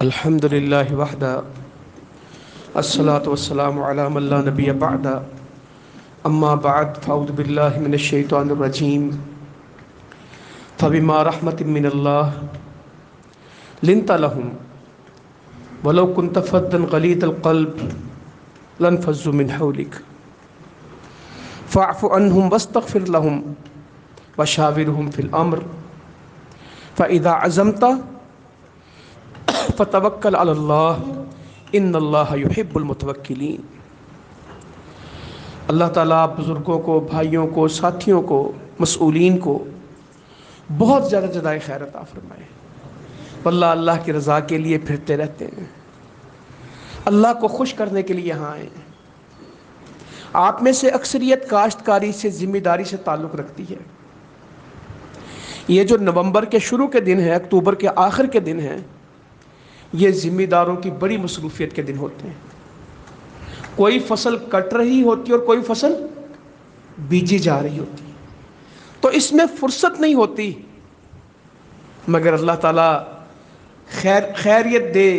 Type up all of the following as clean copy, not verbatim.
الحمد للہ وحدہ الصلاة والسلام علی من لا نبی بعد اما بعد فاعوذ باللہ من الشیطان الرجیم فبما رحمت من اللہ لنت لهم ولو كنت فظا غلیظ القلب لانفضوا من حولك فاعف عنهم واستغفر لهم وشاورهم في الامر فاذا عزمت فتوکل علی اللہ ان اللہ یحب المتوکلین۔ اللہ تعالیٰ بزرگوں کو، بھائیوں کو، ساتھیوں کو، مسئولین کو بہت زیادہ جزائے خیر عطا فرمائے۔ واللہ اللہ کی رضا کے لیے پھرتے رہتے ہیں، اللہ کو خوش کرنے کے لیے یہاں آئے ہیں۔ آپ میں سے اکثریت کاشتکاری سے، ذمہ داری سے تعلق رکھتی ہے۔ یہ جو نومبر کے شروع کے دن ہیں، اکتوبر کے آخر کے دن ہیں، یہ ذمہ داروں کی بڑی مصروفیت کے دن ہوتے ہیں۔ کوئی فصل کٹ رہی ہوتی اور کوئی فصل بیجی جا رہی ہوتی، تو اس میں فرصت نہیں ہوتی، مگر اللہ تعالیٰ خیریت دے،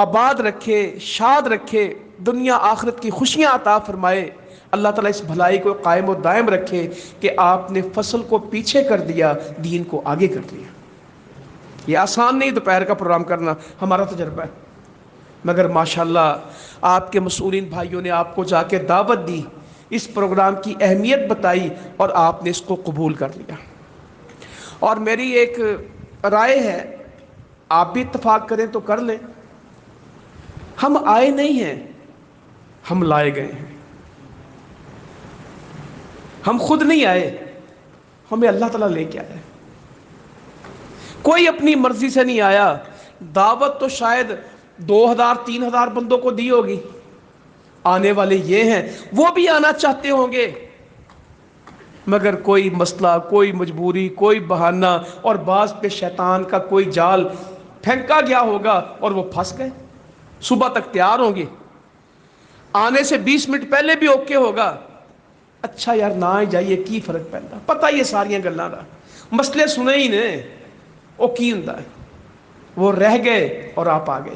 آباد رکھے، شاد رکھے، دنیا آخرت کی خوشیاں عطا فرمائے۔ اللہ تعالیٰ اس بھلائی کو قائم و دائم رکھے کہ آپ نے فصل کو پیچھے کر دیا، دین کو آگے کر دیا۔ یہ آسان نہیں دوپہر کا پروگرام کرنا، ہمارا تجربہ ہے، مگر ماشاءاللہ آپ کے مسئولین بھائیوں نے آپ کو جا کے دعوت دی، اس پروگرام کی اہمیت بتائی اور آپ نے اس کو قبول کر لیا۔ اور میری ایک رائے ہے، آپ بھی اتفاق کریں تو کر لیں، ہم آئے نہیں ہیں، ہم لائے گئے ہیں۔ ہم خود نہیں آئے، ہمیں اللہ تعالیٰ لے کے آئے۔ کوئی اپنی مرضی سے نہیں آیا۔ دعوت تو شاید 2000-3000 بندوں کو دی ہوگی، آنے والے یہ ہیں، وہ بھی آنا چاہتے ہوں گے، مگر کوئی مسئلہ، کوئی مجبوری، کوئی بہانہ، اور بعض پہ شیطان کا کوئی جال پھینکا گیا ہوگا اور وہ پھنس گئے۔ صبح تک تیار ہوں گے، آنے سے 20 منٹ پہلے بھی اوکے ہوگا، اچھا یار نہ آئی جائیے کی فرق پہنتا، پتہ یہ ساریاں گلاں دا مسئلے سنے ہی نے، وہ کی ہوں ہے، وہ رہ گئے اور آپ آ گئے۔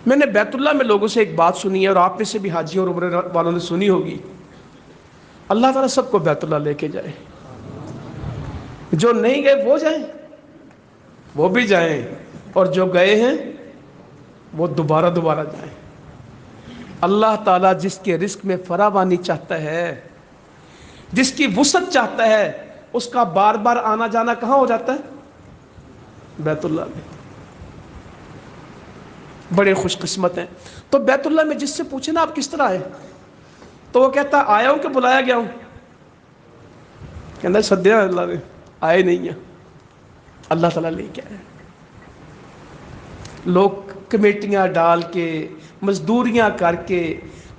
میں نے بیت اللہ میں لوگوں سے ایک بات سنی ہے، اور آپ میں سے بھی حاجی اور عمرے والوں نے سنی ہوگی، اللہ تعالیٰ سب کو بیت اللہ لے کے جائے۔ جو نہیں گئے وہ جائیں، وہ بھی جائیں، اور جو گئے ہیں وہ دوبارہ جائیں۔ اللہ تعالیٰ جس کے رزق میں فراوانی چاہتا ہے، جس کی وسعت چاہتا ہے، اس کا بار بار آنا جانا کہاں ہو جاتا ہے؟ بیت اللہ میں۔ بڑے خوش قسمت ہیں۔ تو بیت اللہ میں جس سے پوچھیں نا آپ کس طرح آئے، تو وہ کہتا آیا ہوں کہ بلایا گیا ہوں؟ کہتا سدیا اللہ نے، آئے نہیں ہیں، اللہ تعالیٰ لے کے آئے۔ لوگ کمیٹیاں ڈال کے، مزدوریاں کر کے،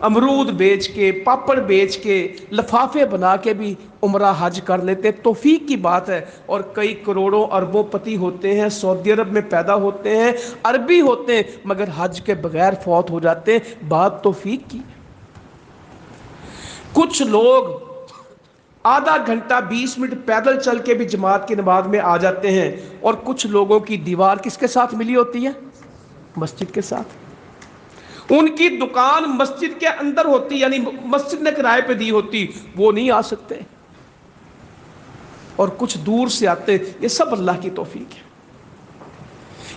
امرود بیچ کے، پاپڑ بیچ کے، لفافے بنا کے بھی عمرہ حج کر لیتے، توفیق کی بات ہے۔ اور کئی کروڑوں اربوں پتی ہوتے ہیں، سعودی عرب میں پیدا ہوتے ہیں، عربی ہوتے ہیں، مگر حج کے بغیر فوت ہو جاتے ہیں، بات توفیق کی۔ کچھ لوگ آدھا گھنٹہ 20 منٹ پیدل چل کے بھی جماعت کی نماز میں آ جاتے ہیں، اور کچھ لوگوں کی دیوار کس کے ساتھ ملی ہوتی ہے؟ مسجد کے ساتھ۔ ان کی دکان مسجد کے اندر ہوتی، یعنی مسجد نے کرائے پہ دی ہوتی، وہ نہیں آ سکتے، اور کچھ دور سے آتے۔ یہ سب اللہ کی توفیق ہے،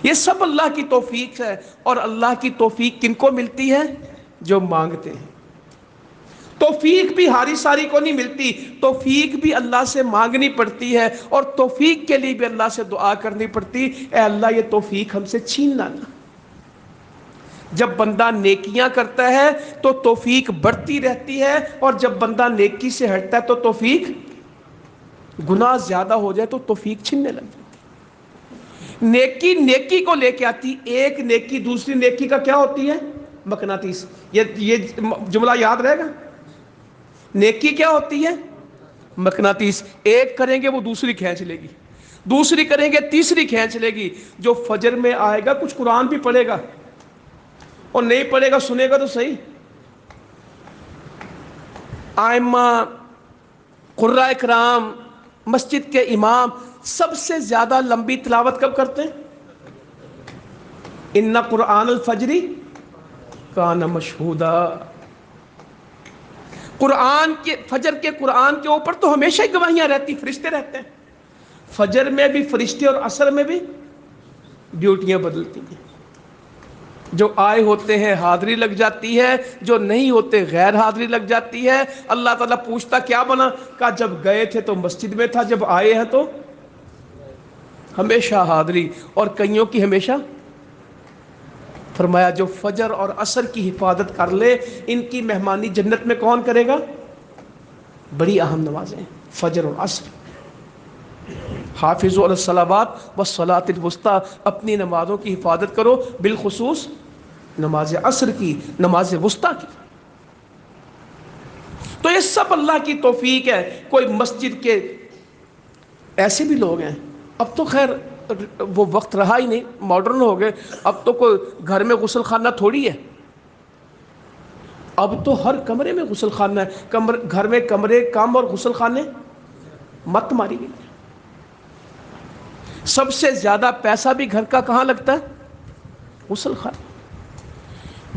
یہ سب اللہ کی توفیق ہے۔ اور اللہ کی توفیق کن کو ملتی ہے؟ جو مانگتے ہیں۔ توفیق بھی ہاری ساری کو نہیں ملتی، توفیق بھی اللہ سے مانگنی پڑتی ہے، اور توفیق کے لیے بھی اللہ سے دعا کرنی پڑتی، اے اللہ یہ توفیق ہم سے چھین لانا۔ جب بندہ نیکیاں کرتا ہے تو توفیق بڑھتی رہتی ہے، اور جب بندہ نیکی سے ہٹتا ہے تو توفیق، گناہ زیادہ ہو جائے تو توفیق چھننے لگ جاتی۔ نیکی نیکی کو لے کے آتی، ایک نیکی دوسری نیکی کا کیا ہوتی ہے؟ مقناطیس۔ یہ جملہ یاد رہے گا۔ نیکی کیا ہوتی ہے؟ مقناطیس۔ ایک کریں گے وہ دوسری کھینچ لے گی، دوسری کریں گے تیسری کھینچ لے گی۔ جو فجر میں آئے گا کچھ قرآن بھی پڑھے گا، اور نہیں پڑھے گا سنے گا تو صحیح۔ ائمہ، قراء کرام، مسجد کے امام سب سے زیادہ لمبی تلاوت کب کرتے ہیں؟ ان قرآن الفجری کان مشہودا، قرآن کے فجر کے قرآن کے اوپر تو ہمیشہ ہی گواہیاں رہتی، فرشتے رہتے ہیں، فجر میں بھی فرشتے اور عصر میں بھی ڈیوٹیاں بدلتی ہیں، جو آئے ہوتے ہیں حاضری لگ جاتی ہے، جو نہیں ہوتے غیر حاضری لگ جاتی ہے۔ اللہ تعالیٰ پوچھتا کیا بنا؟ کہا جب گئے تھے تو مسجد میں تھا، جب آئے ہیں تو ہمیشہ حاضری، اور کئیوں کی ہمیشہ۔ فرمایا جو فجر اور عصر کی حفاظت کر لے، ان کی مہمانی جنت میں کون کرے گا؟ بڑی اہم نمازیں فجر اور عصر۔ حافظوا علی الصلوات والصلاۃ الوسطیٰ، اپنی نمازوں کی حفاظت کرو، بالخصوص نماز عصر کی، نماز وسطیٰ کی۔ تو یہ سب اللہ کی توفیق ہے۔ کوئی مسجد کے ایسے بھی لوگ ہیں، اب تو خیر وہ وقت رہا ہی نہیں، ماڈرن ہو گئے، اب تو کوئی گھر میں غسل خانہ تھوڑی ہے، اب تو ہر کمرے میں غسل خانہ ہے، گھر میں کمرے کم اور غسل خانے مت ماری گئی۔ سب سے زیادہ پیسہ بھی گھر کا کہاں لگتا ہے؟ غسل خانہ۔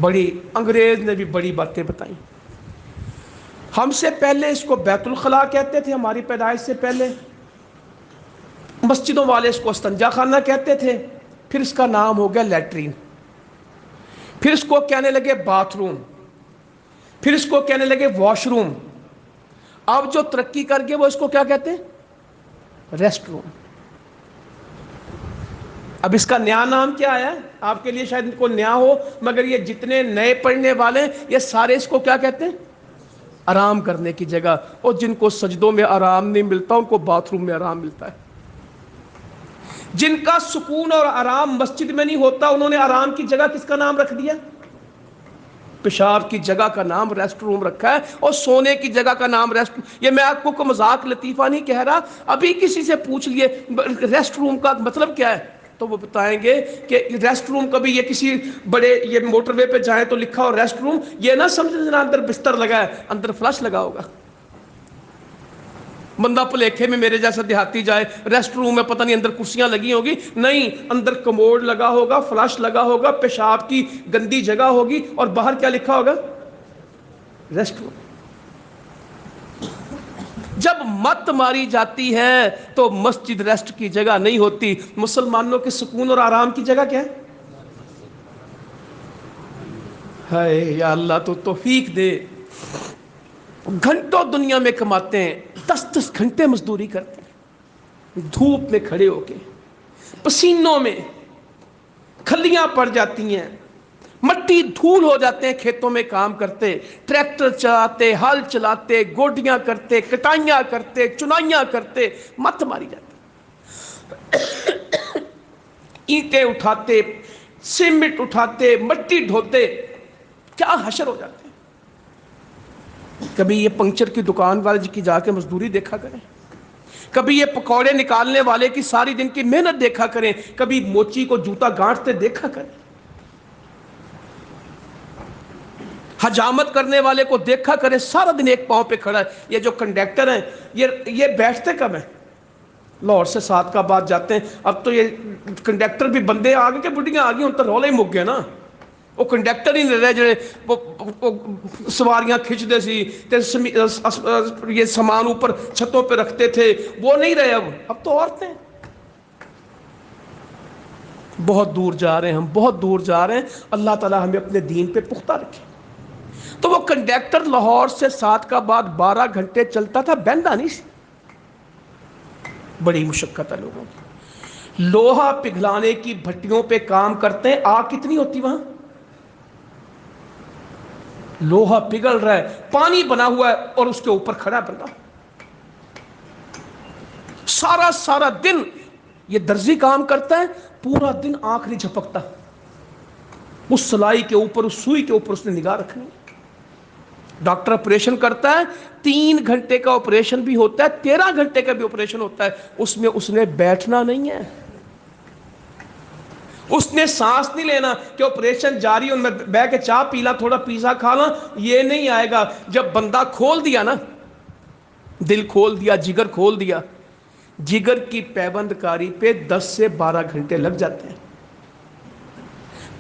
بڑی انگریز نے بھی بڑی باتیں بتائیں، ہم سے پہلے اس کو بیت الخلاء کہتے تھے، ہماری پیدائش سے پہلے مسجدوں والے اس کو استنجا خانہ کہتے تھے، پھر اس کا نام ہو گیا لیٹرین، پھر اس کو کہنے لگے باتھ روم، پھر اس کو کہنے لگے واش روم، اب جو ترقی کر گئے وہ اس کو کیا کہتے ہیں؟ Rest room. اب اس کا نیا نام کیا آیا ہے؟ آپ کے لیے شاید ان کو نیا ہو، مگر یہ جتنے نئے پڑھنے والے یہ سارے اس کو کیا کہتے ہیں؟ آرام کرنے کی جگہ۔ اور جن کو سجدوں میں آرام نہیں ملتا ان کو باتھ روم میں آرام ملتا ہے۔ جن کا سکون اور آرام مسجد میں نہیں ہوتا انہوں نے آرام کی جگہ کس کا نام رکھ دیا؟ پیشاب کی جگہ کا نام ریسٹ روم رکھا ہے، اور سونے کی جگہ کا نام ریسٹ۔ یہ میں آپ کو مذاق لطیفہ نہیں کہہ رہا، ابھی کسی سے پوچھ لیے ریسٹ روم کا مطلب کیا ہے تو وہ بتائیں گے کہ ریسٹ روم کبھی یہ کسی بڑے یہ موٹر وے پہ جائیں تو لکھا ہو ریسٹ روم، یہ نہ سمجھنا اندر بستر لگا ہے، اندر فلش لگا ہوگا۔ بندہ پلیکھے میں میرے جیسا دیہاتی جائے ریسٹ روم میں پتہ نہیں اندر کرسیاں لگی ہوگی، نہیں، اندر کموڈ لگا ہوگا، فلش لگا ہوگا، پیشاب کی گندی جگہ ہوگی، اور باہر کیا لکھا ہوگا؟ Rest room. جب مت ماری جاتی ہے تو مسجد ریسٹ کی جگہ نہیں ہوتی، مسلمانوں کے سکون اور آرام کی جگہ کیا ہے؟ ہائے یا اللہ تو توفیق دے۔ گھنٹوں دنیا میں کماتے ہیں، 10 گھنٹے مزدوری کرتے ہیں، دھوپ میں کھڑے ہو کے، پسینوں میں کھلیاں پڑ جاتی ہیں، مٹی دھول ہو جاتے ہیں، کھیتوں میں کام کرتے، ٹریکٹر چلاتے، ہل چلاتے، گوڈیاں کرتے، کٹائیاں کرتے، چنائیاں کرتے، مت ماری جاتی، اینٹیں اٹھاتے، سیمنٹ اٹھاتے، مٹی ڈھوتے، کیا حشر ہو جاتے ہیں۔ کبھی یہ پنکچر کی دکان والے کی جا کے مزدوری دیکھا کریں، کبھی یہ پکوڑے نکالنے والے کی ساری دن کی محنت دیکھا کریں، کبھی موچی کو جوتا گانٹتے دیکھا کریں، حجامت کرنے والے کو دیکھا کریں، سارا دن ایک پاؤں پہ کھڑا ہے۔ یہ جو کنڈکٹر ہیں یہ بیٹھتے کب ہیں؟ لاہور سے صادقآباد جاتے ہیں، اب تو یہ کنڈکٹر بھی بندے آگے کے بڑھیاں آگے ان تو رولا ہی مک گیا نا، وہ کنڈکٹر ہی نہیں رہے جڑے سواریاں کھچ دے سی یہ سامان اوپر چھتوں پہ رکھتے تھے، وہ نہیں رہے، اب تو عورتیں۔ بہت دور جا رہے ہیں ہم، بہت دور جا رہے ہیں، اللہ تعالی ہمیں اپنے دین پہ پختہ رکھے۔ تو وہ کنڈکٹر لاہور سے صادقآباد 12 گھنٹے چلتا تھا، بہندا نہیں سی، بڑی مشقت ہے لوگوں کی۔ لوہا پگھلانے کی بھٹیوں پہ کام کرتے ہیں، آگ کتنی ہوتی وہاں؟ لوہا پگھل رہا ہے، پانی بنا ہوا ہے، اور اس کے اوپر کھڑا ہے بندہ، سارا دن یہ درزی کام کرتا ہے، پورا دن آنکھ نہیں جھپکتا، اس سلائی کے اوپر، اس سوئی کے اوپر اس نے نگاہ رکھنی۔ ڈاکٹر آپریشن کرتا ہے، 3 گھنٹے کا آپریشن بھی ہوتا ہے، 13 گھنٹے کا بھی آپریشن ہوتا ہے، اس میں اس نے بیٹھنا نہیں ہے، اس نے سانس نہیں لینا کہ آپریشن جاری ہو میں بہ کے چاہ پیلا، تھوڑا پیزا کھا لاں، یہ نہیں آئے گا۔ جب بندہ کھول دیا نا، دل کھول دیا، جگر کھول دیا، جگر کی پیوند کاری پہ 10 سے 12 گھنٹے لگ جاتے ہیں۔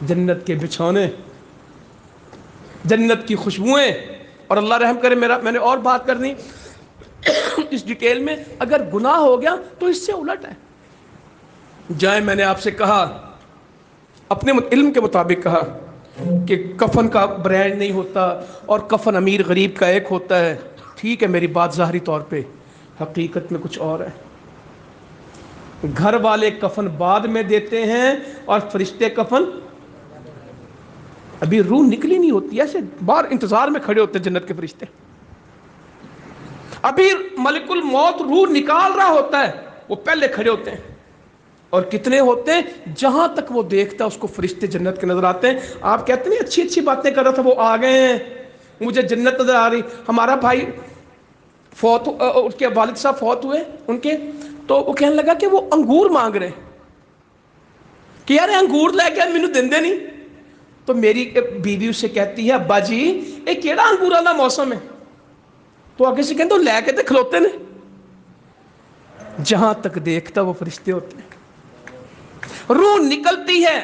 جنت کے بچھونے، جنت کی خوشبوئیں. اور اللہ رحم کرے، میں نے اور بات کرنی اس ڈیٹیل میں. اگر گناہ ہو گیا تو اس سے الٹ ہے. جائیں، میں نے آپ سے کہا، اپنے علم کے مطابق کہا کہ کفن کا برانڈ نہیں ہوتا اور کفن امیر غریب کا ایک ہوتا ہے. ٹھیک ہے، میری بات ظاہری طور پہ، حقیقت میں کچھ اور ہے. گھر والے کفن بعد میں دیتے ہیں اور فرشتے کفن. ابھی روح نکلی نہیں ہوتی، ایسے باہر انتظار میں کھڑے ہوتے ہیں جنت کے فرشتے. ابھی ملک الموت روح نکال رہا ہوتا ہے، وہ پہلے کھڑے ہوتے ہیں. اور کتنے ہوتے ہیں؟ جہاں تک وہ دیکھتا ہے اس کو فرشتے جنت کے نظر آتے ہیں. آپ کہتے ہیں اچھی اچھی باتیں کر رہا تھا، وہ آ گئے ہیں، مجھے جنت نظر آ رہی. ہمارا بھائی فوت، اس کے والد صاحب فوت ہوئے ان کے، تو وہ کہنے لگا کہ وہ انگور مانگ رہے کہ یار انگور لے کے مینوں دیندے نہیں. تو میری بیوی اسے کہتی ہے ابا جی یہ کیڑا انگور والا موسم ہے؟ تو آگے سے کہتے لے کے تو کھلوتے نے. جہاں تک دیکھتا وہ فرشتے ہوتے ہیں. روح نکلتی ہے.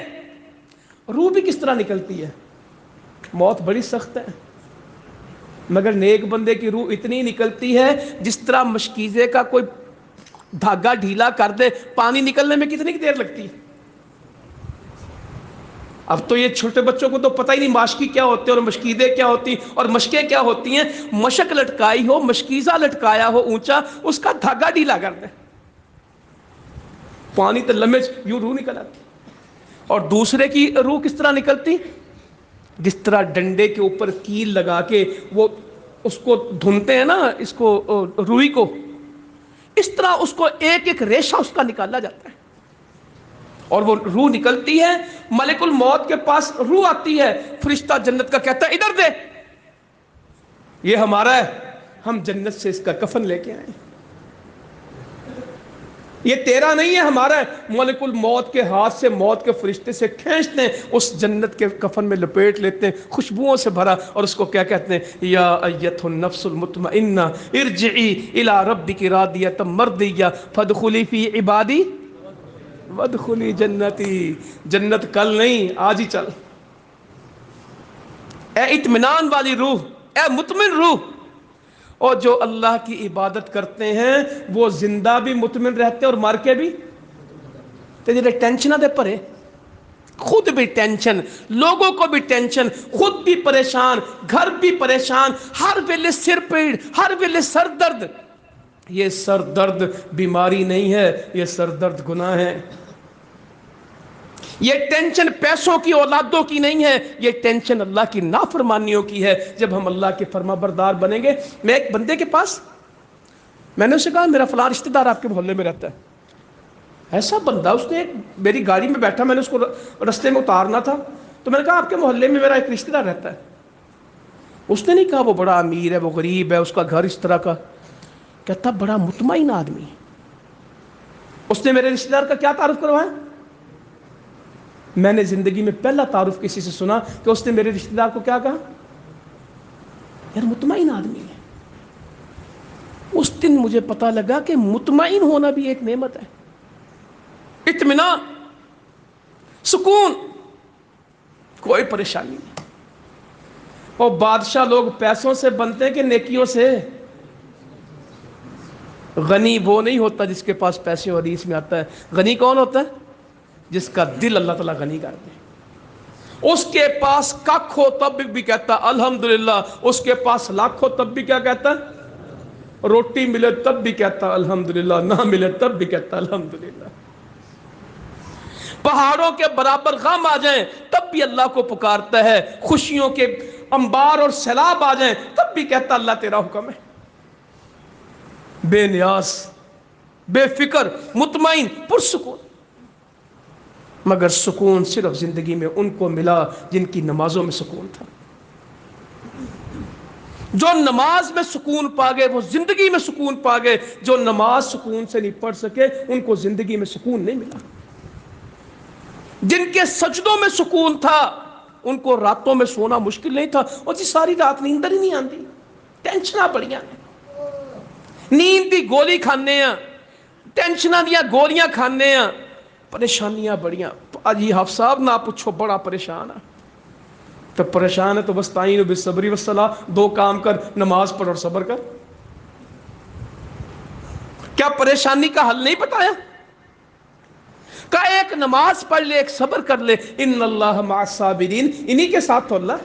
روح بھی کس طرح نکلتی ہے؟ موت بڑی سخت ہے، مگر نیک بندے کی روح اتنی نکلتی ہے جس طرح مشکیزے کا کوئی دھاگا ڈھیلا کر دے، پانی نکلنے میں کتنی دیر لگتی ہے. اب تو یہ چھوٹے بچوں کو تو پتہ ہی نہیں ماشکی کیا ہوتے اور مشکیزیں کیا ہوتی اور مشکیں کیا ہوتی ہیں. مشک لٹکائی ہو، مشکیزہ لٹکایا ہو اونچا، اس کا دھاگا ڈھیلا کر دے، پانی تو لمحے یوں روح نکل آتی. اور دوسرے کی روح کس طرح نکلتی؟ جس طرح ڈنڈے کے اوپر کیل لگا کے وہ اس کو دھنتے ہیں نا، اس کو روئی کو، اس طرح اس کو ایک ایک ریشہ اس کا نکالا جاتا ہے اور وہ روح نکلتی ہے. ملک الموت کے پاس روح آتی ہے، فرشتہ جنت کا کہتا ہے ادھر دے، یہ ہمارا ہے، ہم جنت سے اس کا کفن لے کے آئے، یہ تیرا نہیں ہے، ہمارا ہے. ملک الموت کے ہاتھ سے موت کے فرشتے سے کھینچتے ہیں، اس جنت کے کفن میں لپیٹ لیتے ہیں، خوشبوؤں سے بھرا. اور اس کو کیا کہتے ہیں؟ یا ایتھ النفس المطمئنہ ارجعی الی ربک راضیۃ مرضیہ فادخلی فی عبادی وادخلی جنتی. جنت کل نہیں، آج ہی چل. اے اطمینان والی روح، اے مطمئن روح. اور جو اللہ کی عبادت کرتے ہیں وہ زندہ بھی مطمئن رہتے ہیں اور مر کے بھی. تو جڑے ٹینشناں دے پرے، خود بھی ٹینشن، لوگوں کو بھی ٹینشن، خود بھی پریشان، گھر بھی پریشان، ہر ویلے سر پیڑ، ہر ویلے سر درد. یہ سر درد بیماری نہیں ہے، یہ سر درد گناہ ہے. یہ ٹینشن پیسوں کی، اولادوں کی نہیں ہے، یہ ٹینشن اللہ کی نافرمانیوں کی ہے. جب ہم اللہ کے فرما بردار بنیں گے. میں ایک بندے کے پاس، میں نے اسے کہا میرا فلاں رشتہ دار آپ کے محلے میں رہتا ہے. ایسا بندہ، اس نے میری گاڑی میں بیٹھا، میں نے اس کو رستے میں اتارنا تھا، تو میں نے کہا آپ کے محلے میں میرا ایک رشتہ دار رہتا ہے. اس نے نہیں کہا وہ بڑا امیر ہے، وہ غریب ہے، اس کا گھر اس طرح کا. کہتا بڑا مطمئن آدمی. اس نے میرے رشتہ دار کا کیا تعارف کروایا؟ میں نے زندگی میں پہلا تعارف کسی سے سنا کہ اس نے میرے رشتہ دار کو کیا کہا؟ یار مطمئن آدمی ہے. اس دن مجھے پتا لگا کہ مطمئن ہونا بھی ایک نعمت ہے. اطمینان، سکون، کوئی پریشانی نہیں. اور بادشاہ لوگ پیسوں سے بنتے ہیں کہ نیکیوں سے؟ غنی وہ نہیں ہوتا جس کے پاس پیسے، اور حدیث میں آتا ہے غنی کون ہوتا ہے؟ جس کا دل اللہ تعالیٰ غنی کر دے. اس کے پاس ککھ ہو تب بھی کہتا الحمدللہ، اس کے پاس لاکھ ہو تب بھی کیا کہتا ہے؟ روٹی ملے تب بھی کہتا الحمدللہ، نہ ملے تب بھی کہتا الحمدللہ. پہاڑوں کے برابر غم آ جائیں تب بھی اللہ کو پکارتا ہے. خوشیوں کے انبار اور سیلاب آ جائیں تب بھی کہتا اللہ تیرا حکم ہے. بے نیاز، بے فکر، مطمئن، پرسکون. مگر سکون صرف زندگی میں ان کو ملا جن کی نمازوں میں سکون تھا. جو نماز میں سکون پا گئے وہ زندگی میں سکون پا گئے. جو نماز سکون سے نہیں پڑھ سکے ان کو زندگی میں سکون نہیں ملا. جن کے سجدوں میں سکون تھا ان کو راتوں میں سونا مشکل نہیں تھا. اور جی ساری رات نیندر ہی نہیں آتی، ٹینشناں بڑیاں ہیں. نیند دی گولی کھانے ہیں، ٹینشناں دیا گولیاں کھانے ہیں، پریشانیاں بڑیاں. اج یہ حافظ صاحب نہ پوچھو بڑا پریشان ہے. تو پریشان ہے تو بس تعین بالصبر والصلاۃ، 2 کام کر، نماز پڑھ اور صبر کر. کیا پریشانی کا حل نہیں بتایا؟ کہ ایک نماز پڑھ لے، ایک صبر کر لے، ان اللہ مع الصابرین، انہی کے ساتھ تو اللہ.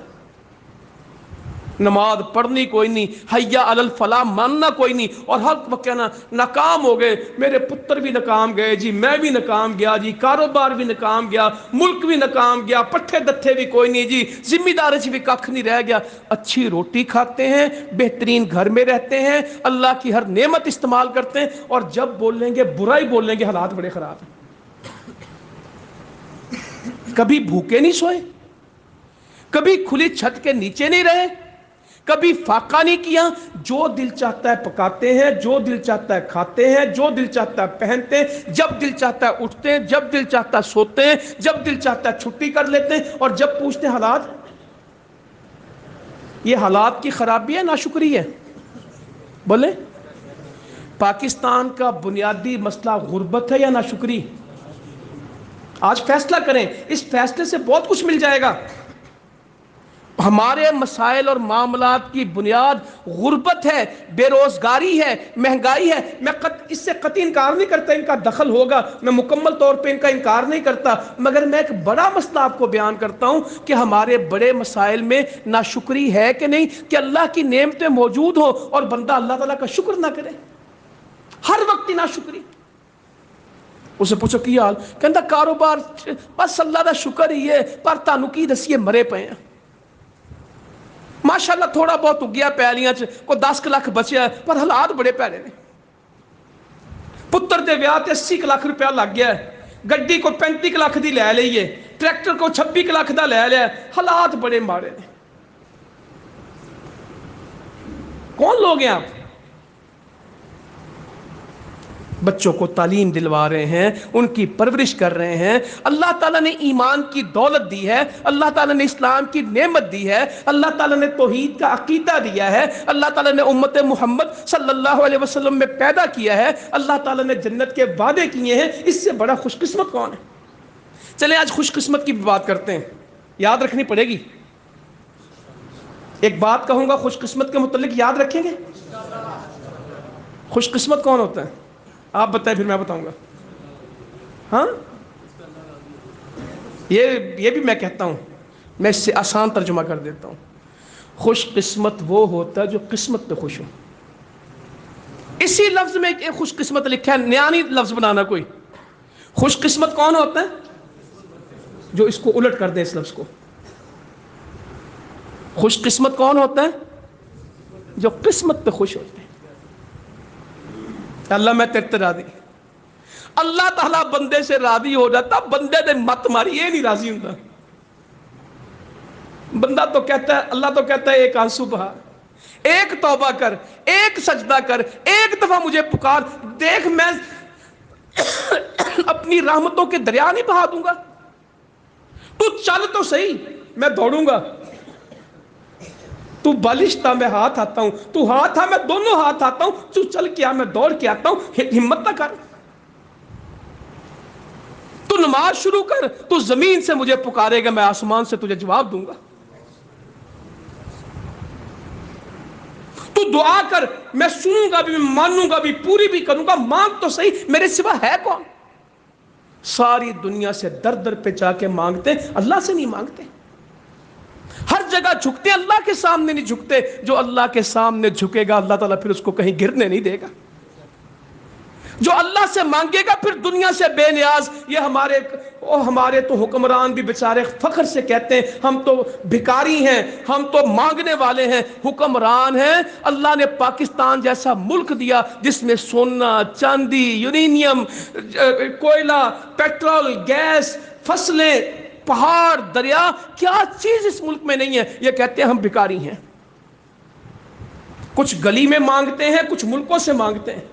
نماز پڑھنی کوئی نہیں، حیا علی الفلاح ماننا کوئی نہیں، اور ہر وقت کہنا ناکام ہو گئے، میرے پتر بھی ناکام گئے جی، میں بھی ناکام گیا جی، کاروبار بھی ناکام گیا، ملک بھی ناکام گیا، پٹھے دتھے بھی کوئی نہیں جی، ذمہ داری سے بھی کھ نہیں رہ گیا. اچھی روٹی کھاتے ہیں، بہترین گھر میں رہتے ہیں، اللہ کی ہر نعمت استعمال کرتے ہیں، اور جب بولیں گے برائی بولیں گے، حالات بڑے خراب ہیں. کبھی بھوکے نہیں سوئے، کبھی کھلی چھت کے نیچے نہیں رہے، کبھی فاقہ نہیں کیا. جو دل چاہتا ہے پکاتے ہیں، جو دل چاہتا ہے کھاتے ہیں، جو دل چاہتا ہے پہنتے ہیں، جب دل چاہتا ہے اٹھتے ہیں، جب دل چاہتا ہے سوتے ہیں، جب دل چاہتا ہے چھٹی کر لیتے ہیں. اور جب پوچھتے ہیں حالات، یہ حالات کی خرابی ہے ناشکری ہے؟ بولے. پاکستان کا بنیادی مسئلہ غربت ہے یا ناشکری؟ آج فیصلہ کریں، اس فیصلے سے بہت کچھ مل جائے گا. ہمارے مسائل اور معاملات کی بنیاد غربت ہے، بے روزگاری ہے، مہنگائی ہے. میں اس سے قطعی انکار نہیں کرتا، ان کا دخل ہوگا، میں مکمل طور پہ ان کا انکار نہیں کرتا، مگر میں ایک بڑا مسئلہ آپ کو بیان کرتا ہوں کہ ہمارے بڑے مسائل میں ناشکری ہے کہ نہیں، کہ اللہ کی نعمتیں موجود ہوں اور بندہ اللہ تعالیٰ کا شکر نہ کرے، ہر وقت ہی ناشکری. اسے پوچھو کی حال، کہندا کاروبار بس اللہ دا شکر ہی ہے، پر تانوں کی دسیے مرے پے ہیں. ماشاءاللہ تھوڑا بہت اگیا پیلیاں چ، کوئی 10 لاکھ بچیا، پر حالات بڑے پیڑے نے. پتر دے ویاہ تے 80 لاکھ روپیہ لگ گیا ہے، گڈی کو 35 لاکھ دی لے لئیے، ٹریکٹر کو 26 لاکھ دا لے لیا. حالات بڑے ماڑے نے. کون لوگ ہیں آپ؟ بچوں کو تعلیم دلوا رہے ہیں، ان کی پرورش کر رہے ہیں. اللہ تعالیٰ نے ایمان کی دولت دی ہے، اللہ تعالیٰ نے اسلام کی نعمت دی ہے، اللہ تعالیٰ نے توحید کا عقیدہ دیا ہے، اللہ تعالیٰ نے امت محمد صلی اللہ علیہ وسلم میں پیدا کیا ہے، اللہ تعالیٰ نے جنت کے وعدے کیے ہیں. اس سے بڑا خوش قسمت کون ہے؟ چلیں آج خوش قسمت کی بات کرتے ہیں، یاد رکھنی پڑے گی. ایک بات کہوں گا خوش قسمت کے متعلق، یاد رکھیں گے؟ خوش قسمت کون ہوتا ہے؟ آپ بتائیں پھر میں بتاؤں گا. ہاں، یہ بھی میں کہتا ہوں، میں اس سے آسان ترجمہ کر دیتا ہوں. خوش قسمت وہ ہوتا ہے جو قسمت پہ خوش ہو. اسی لفظ میں ایک خوش قسمت لکھا ہے، نیا نہیں لفظ بنانا کوئی. خوش قسمت کون ہوتا ہے؟ جو اس کو الٹ کر دے اس لفظ کو. خوش قسمت کون ہوتا ہے؟ جو قسمت پہ خوش ہوتے ہیں. اللہ میں تیرے راضی. اللہ تعالیٰ بندے سے راضی ہو جاتا، بندے نے مت ماری یہ نہیں راضی ہوتا. بندہ تو کہتا ہے، اللہ تو کہتا ہے ایک آنسو بہا، ایک توبہ کر، ایک سجدہ کر، ایک دفعہ مجھے پکار، دیکھ میں اپنی رحمتوں کے دریا نہیں بہا دوں گا. تو چل تو صحیح، میں دوڑوں گا. تو بالشتہ میں ہاتھ آتا ہوں، تو ہاتھ آ میں دونوں ہاتھ آتا ہوں، تو چل کیا میں دوڑ کے آتا ہوں. ہمت نہ کر، تو نماز شروع کر، تو زمین سے مجھے پکارے گا، میں آسمان سے تجھے جواب دوں گا. تو دعا کر، میں سنوں گا بھی، میں مانوں گا بھی، پوری بھی کروں گا. مانگ تو صحیح، میرے سوا ہے کون؟ ساری دنیا سے در در پہ جا کے مانگتے، اللہ سے نہیں مانگتے. ہر جگہ جھکتے، اللہ کے سامنے نہیں جھکتے. جو اللہ کے سامنے جھکے گا اللہ تعالیٰ پھر اس کو کہیں گرنے نہیں دے گا. جو اللہ سے مانگے گا پھر دنیا سے بے نیاز. یہ ہمارے تو حکمران بھی بیچارے فخر سے کہتے ہیں ہم تو بھکاری ہیں، ہم تو مانگنے والے ہیں. حکمران ہیں، اللہ نے پاکستان جیسا ملک دیا جس میں سونا، چاندی، یورینیم، کوئلہ، پیٹرول، گیس، فصلیں، پہاڑ، دریا، کیا چیز اس ملک میں نہیں ہے. یہ کہتے ہیں ہم بھکاری ہیں. کچھ گلی میں مانگتے ہیں، کچھ ملکوں سے مانگتے ہیں،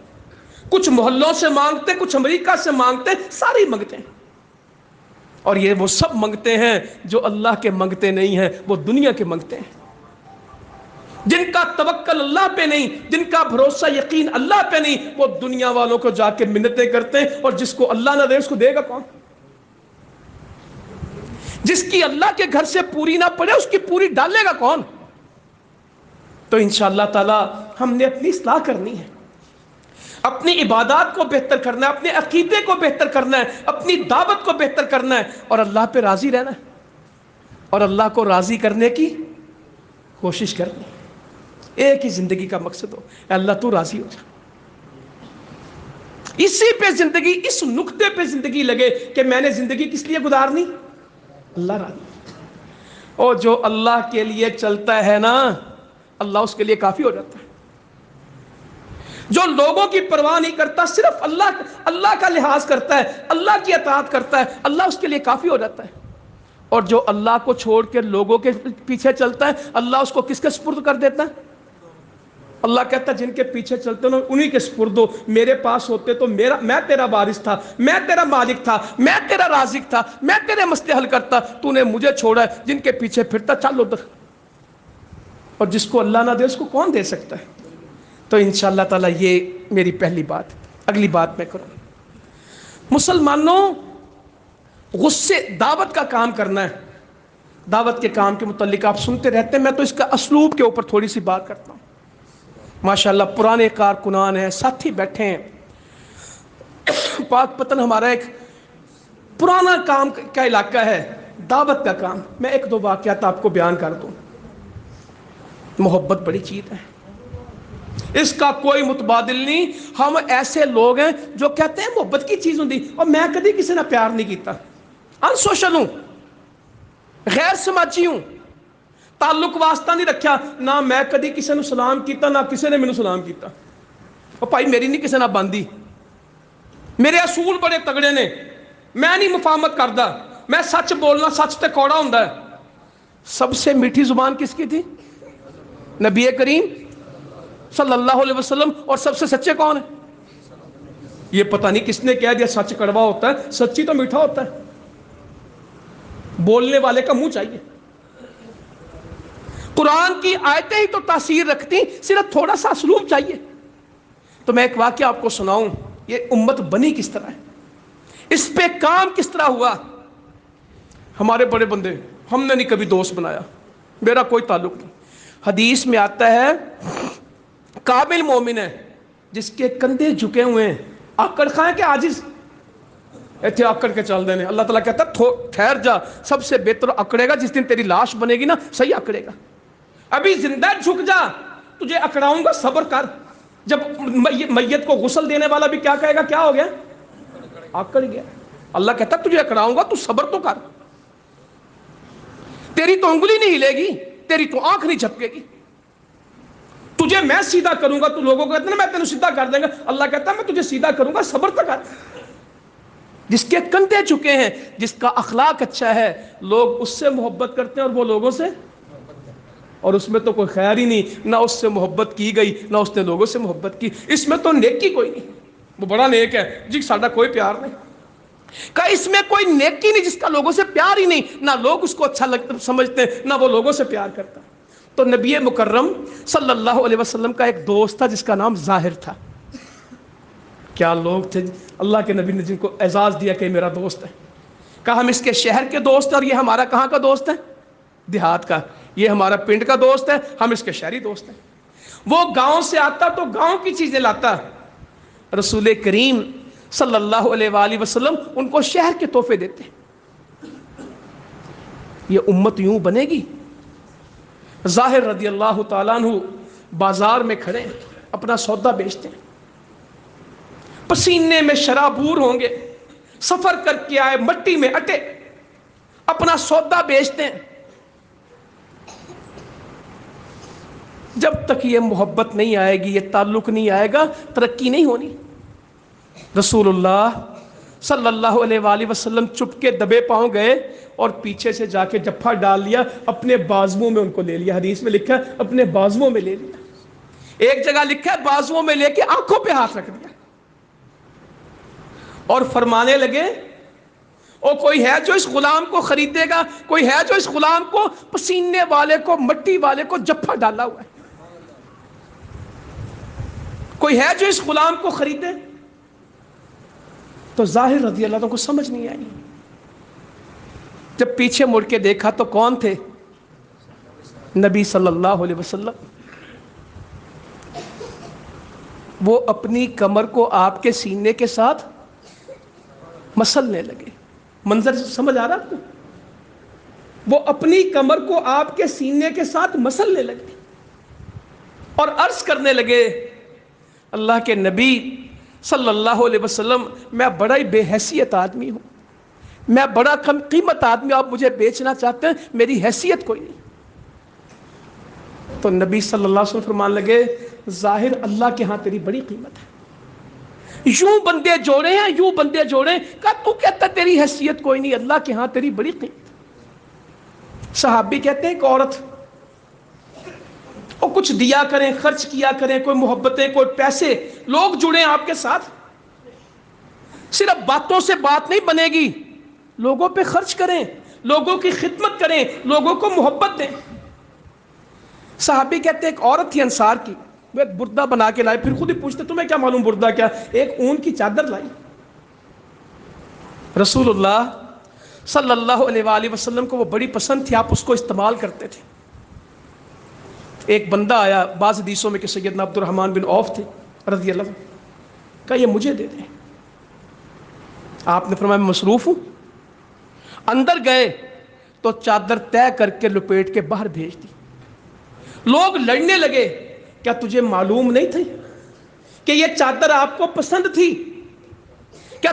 کچھ محلوں سے مانگتے ہیں، کچھ امریکہ سے مانگتے ہیں، سارے مانگتے ہیں. اور یہ وہ سب مانگتے ہیں جو اللہ کے مانگتے نہیں ہیں، وہ دنیا کے مانگتے ہیں. جن کا توکل اللہ پہ نہیں، جن کا بھروسہ یقین اللہ پہ نہیں، وہ دنیا والوں کو جا کے منتیں کرتے ہیں. اور جس کو اللہ نہ دے اس کو دے گا کون؟ جس کی اللہ کے گھر سے پوری نہ پڑے اس کی پوری ڈالے گا کون؟ تو انشاءاللہ تعالی ہم نے اپنی اصلاح کرنی ہے، اپنی عبادات کو بہتر کرنا ہے، اپنے عقیدے کو بہتر کرنا ہے، اپنی دعوت کو بہتر کرنا ہے، اور اللہ پہ راضی رہنا ہے، اور اللہ کو راضی کرنے کی کوشش کرنی ہے۔ ایک ہی زندگی کا مقصد ہو، اے اللہ تو راضی ہو جا، اسی پہ زندگی، اس نقطے پہ زندگی لگے کہ میں نے زندگی کس لیے گزارنی؟ اللہ راضی۔ اور جو اللہ کے لیے چلتا ہے نا، اللہ اس کے لیے کافی ہو جاتا ہے۔ جو لوگوں کی پرواہ نہیں کرتا، صرف اللہ کا لحاظ کرتا ہے، اللہ کی اطاعت کرتا ہے، اللہ اس کے لیے کافی ہو جاتا ہے۔ اور جو اللہ کو چھوڑ کے لوگوں کے پیچھے چلتا ہے، اللہ اس کو کس کے سپرد کر دیتا ہے؟ اللہ کہتا ہے جن کے پیچھے چلتے ہو انہی کے سپرد ہو، میرے پاس ہوتے تو میں تیرا وارث تھا، میں تیرا مالک تھا، میں تیرا رازق تھا، میں تیرے مسئلے حل کرتا، تو نے مجھے چھوڑا ہے، جن کے پیچھے پھرتا چل ادھر۔ اور جس کو اللہ نہ دے اس کو کون دے سکتا ہے؟ تو انشاءاللہ تعالی یہ میری پہلی بات۔ اگلی بات میں کروں، مسلمانوں غصے، دعوت کا کام کرنا ہے، دعوت کے کام کے متعلق آپ سنتے رہتے ہیں، میں تو اس کا اسلوب کے اوپر تھوڑی سی بات کرتا ہوں۔ ماشاءاللہ پرانے کارکنان ہیں، ساتھی بیٹھے ہیں، پاک پتن ہمارا ایک پرانا کام کا علاقہ ہے، دعوت کا کام۔ میں ایک دو واقعات آپ کو بیان کر دوں۔ محبت بڑی چیز ہے، اس کا کوئی متبادل نہیں۔ ہم ایسے لوگ ہیں جو کہتے ہیں محبت کی چیز ہوتی، اور میں کبھی کسی نے پیار نہیں کیتا، ان سوشل ہوں، غیر سماجی ہوں، تعلق واسطہ نہیں رکھا، نہ میں کدی کسی نے سلام کیتا نہ کسی نے مینوں سلام کیتا۔ اور بھائی میری نہیں کسی نے باندھی، میرے اصول بڑے تگڑے نے، میں نہیں مفاہمت کردا، میں سچ بولنا، سچ تے کوڑا ہوندا ہے۔ سب سے میٹھی زبان کس کی تھی؟ نبی کریم صلی اللہ علیہ وسلم۔ اور سب سے سچے کون ہیں؟ یہ پتہ نہیں کس نے کہہ دیا سچ کڑوا ہوتا ہے، سچی تو میٹھا ہوتا ہے۔ بولنے والے کا منہ چاہیے۔ قرآن کی آیتیں ہی تو تاثیر رکھتی، صرف تھوڑا سا اسلوب چاہیے۔ تو میں ایک واقعہ آپ کو سناؤں، یہ امت بنی کس طرح ہے، اس پہ کام کس طرح ہوا۔ ہمارے بڑے بندے، ہم نے نہیں کبھی دوست بنایا، میرا کوئی تعلق نہیں۔ حدیث میں آتا ہے کامل مومن ہے جس کے کندھے جھکے ہوئے ہیں، آکڑ خواہ کہ عاجز، ایتھے آکڑ کے چل دینے۔ اللہ تعالیٰ کہتا ہے ٹھہر جا، سب سے بہتر اکڑے گا جس دن تیری لاش بنے گی نا، صحیح اکڑے گا۔ ابھی زندہ جھک جا، تجھے اکڑاؤں گا، صبر کر۔ جب میت کو غسل دینے والا بھی کیا کہے گا؟ کیا ہو گیا؟ آکڑ گیا۔ اللہ کہتا ہے تجھے اکڑاؤں گا، تو صبر تو کر۔ تیری تو انگلی نہیں ہلے گی، تیری تو آنکھ نہیں جھپکے گی، تجھے میں سیدھا کروں گا۔ تو لوگوں کو کہتے ہیں نا میں تینوں سیدھا کر دیں گا، اللہ کہتا ہے میں تجھے سیدھا کروں گا، صبر تو کر۔ جس کے کندھے جھکے ہیں، جس کا اخلاق اچھا ہے، لوگ اس سے محبت کرتے ہیں اور وہ لوگوں سے، اور اس میں تو کوئی خیر ہی نہیں، نہ اس سے محبت کی گئی نہ اس نے لوگوں سے محبت کی۔ اس میں تو نیکی کوئی نہیں، وہ بڑا نیک ہے جی، ساڈا کوئی پیار نہیں۔ کہ اس میں کوئی نیکی نہیں، جس کا لوگوں سے پیار ہی نہیں، نہ لوگ اس کو اچھا سمجھتے ہیں نہ وہ لوگوں سے پیار کرتا۔ تو نبی مکرم صلی اللہ علیہ وسلم کا ایک دوست تھا جس کا نام ظاہر تھا۔ کیا لوگ تھے، اللہ کے نبی نے جن کو اعزاز دیا کہ میرا دوست ہے۔ کہا ہم اس کے شہر کے دوست ہیں، اور یہ ہمارا کہاں کا دوست ہے؟ دیہات کا۔ یہ ہمارا پنڈ کا دوست ہے، ہم اس کے شہری دوست ہیں۔ وہ گاؤں سے آتا تو گاؤں کی چیزیں لاتا، رسول کریم صلی اللہ علیہ وآلہ وسلم ان کو شہر کے تحفے دیتے۔ یہ امت یوں بنے گی۔ ظاہر رضی اللہ تعالیٰ عنہ بازار میں کھڑے اپنا سودا بیچتے ہیں، پسینے میں شرابور ہوں گے، سفر کر کے آئے، مٹی میں اٹے، اپنا سودا بیچتے ہیں۔ جب تک یہ محبت نہیں آئے گی، یہ تعلق نہیں آئے گا، ترقی نہیں ہونی۔ رسول اللہ صلی اللہ علیہ وآلہ وسلم چپ کے دبے پاؤں گئے اور پیچھے سے جا کے جپھا ڈال لیا، اپنے بازوؤں میں ان کو لے لیا۔ حدیث میں لکھا ہے اپنے بازوؤں میں لے لیا، ایک جگہ لکھا ہے بازوؤں میں لے کے آنکھوں پہ ہاتھ رکھ دیا، اور فرمانے لگے او کوئی ہے جو اس غلام کو خریدے گا؟ کوئی ہے جو اس غلام کو، پسینے والے کو، مٹی والے کو جپھا ڈالا ہوا ہے، کوئی ہے جو اس غلام کو خریدے؟ تو ظاہر رضی اللہ عنہ کو سمجھ نہیں آئی۔ جب پیچھے مڑ کے دیکھا تو کون تھے؟ نبی صلی اللہ علیہ وسلم۔ وہ اپنی کمر کو آپ کے سینے کے ساتھ مسلنے لگے۔ منظر سمجھ آ رہا آپ کو؟ وہ اپنی کمر کو آپ کے سینے کے ساتھ مسلنے لگے اور عرض کرنے لگے، اللہ کے نبی صلی اللہ علیہ وسلم، میں بڑا ہی بے حیثیت آدمی ہوں، میں بڑا کم قیمت آدمی، آپ مجھے بیچنا چاہتے ہیں، میری حیثیت کوئی نہیں۔ تو نبی صلی اللہ علیہ وسلم فرمان لگے، ظاہر اللہ کے ہاں تیری بڑی قیمت ہے، یوں بندے جوڑے ہیں، یوں بندے جوڑے ہیں، کہا تو کہتا تیری حیثیت کوئی نہیں، اللہ کے ہاں تیری بڑی قیمت۔ صحابی کہتے ہیں کہ عورت وہ کچھ دیا کریں، خرچ کیا کریں، کوئی محبتیں، کوئی پیسے، لوگ جڑے آپ کے ساتھ، صرف باتوں سے بات نہیں بنے گی، لوگوں پہ خرچ کریں، لوگوں کی خدمت کریں، لوگوں کو محبت دیں۔ صحابی کہتے ہیں ایک عورت تھی انصار کی، وہ ایک بردہ بنا کے لائے، پھر خود ہی پوچھتے تمہیں کیا معلوم بردہ کیا، ایک اون کی چادر لائی۔ رسول اللہ صلی اللہ علیہ وآلہ وسلم کو وہ بڑی پسند تھی، آپ اس کو استعمال کرتے تھے۔ ایک بندہ آیا، بعض حدیثوں میں کہ سیدنا عبد الرحمن بن عوف تھے رضی اللہ عنہ، کہا یہ مجھے دے دیں۔ آپ نے فرمایا میں مصروف ہوں۔ اندر گئے تو چادر طے کر کے لپیٹ کے باہر بھیج دی۔ لوگ لڑنے لگے، کیا تجھے معلوم نہیں تھی کہ یہ چادر آپ کو پسند تھی؟ کیا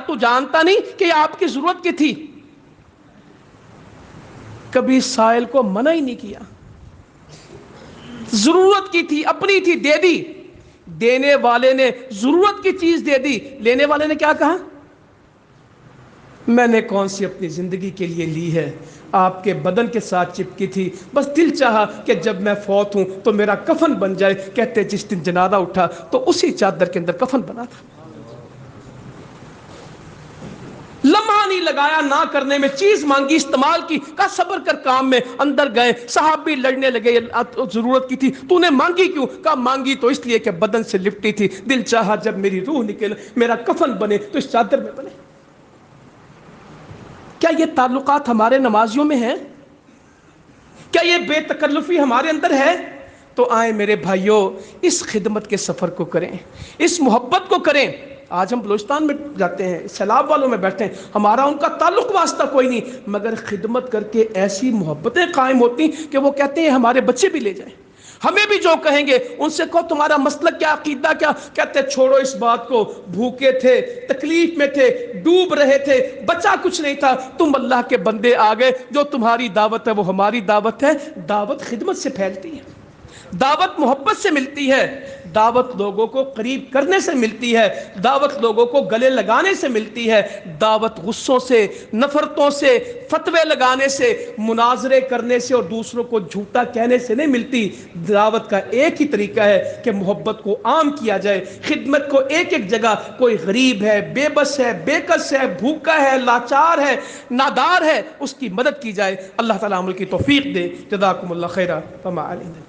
تو جانتا نہیں کہ یہ آپ کی ضرورت کی تھی؟ کبھی سائل کو منع ہی نہیں کیا، ضرورت کی تھی، اپنی تھی، دے دی۔ دینے والے نے ضرورت کی چیز دے دی، لینے والے نے کیا کہا؟ میں نے کون سی اپنی زندگی کے لیے لی ہے، آپ کے بدن کے ساتھ چپکی تھی، بس دل چاہا کہ جب میں فوت ہوں تو میرا کفن بن جائے۔ کہتے جس دن جنازہ اٹھا تو اسی چادر کے اندر کفن بنا تھا۔ لمحہ نہیں لگایا نہ کرنے میں، چیز مانگی، استعمال کی، کہا صبر کر کام میں۔ اندر گئے، صحابی لڑنے لگے، ضرورت کی تھی، تو نے مانگی کیوں؟ کہا مانگی تو اس لیے کہ بدن سے لپٹی تھی، دل چاہا جب میری روح نکل میرا کفن بنے تو اس چادر میں بنے۔ کیا یہ تعلقات ہمارے نمازیوں میں ہیں؟ کیا یہ بے تکلفی ہمارے اندر ہے؟ تو آئیں میرے بھائیوں، اس خدمت کے سفر کو کریں، اس محبت کو کریں۔ آج ہم بلوچستان میں جاتے ہیں، سیلاب والوں میں بیٹھے ہیں، ہمارا ان کا تعلق واسطہ کوئی نہیں، مگر خدمت کر کے ایسی محبتیں قائم ہوتی کہ وہ کہتے ہیں ہمارے بچے بھی لے جائیں، ہمیں بھی جو کہیں گے ان سے کہو تمہارا مسلک کیا، عقیدہ کیا، کہتے چھوڑو اس بات کو، بھوکے تھے، تکلیف میں تھے، ڈوب رہے تھے، بچا کچھ نہیں تھا، تم اللہ کے بندے آ گئے، جو تمہاری دعوت ہے وہ ہماری دعوت ہے۔ دعوت خدمت سے پھیلتی ہے، دعوت محبت سے ملتی ہے، دعوت لوگوں کو قریب کرنے سے ملتی ہے، دعوت لوگوں کو گلے لگانے سے ملتی ہے، دعوت غصوں سے، نفرتوں سے، فتوے لگانے سے، مناظرے کرنے سے اور دوسروں کو جھوٹا کہنے سے نہیں ملتی۔ دعوت کا ایک ہی طریقہ ہے کہ محبت کو عام کیا جائے، خدمت کو ایک ایک جگہ، کوئی غریب ہے، بے بس ہے، بے کس ہے، بھوکا ہے، لاچار ہے، نادار ہے، اس کی مدد کی جائے۔ اللہ تعالیٰ عمل کی توفیق دے۔ جزاکم اللہ خیرہ، فما علینا۔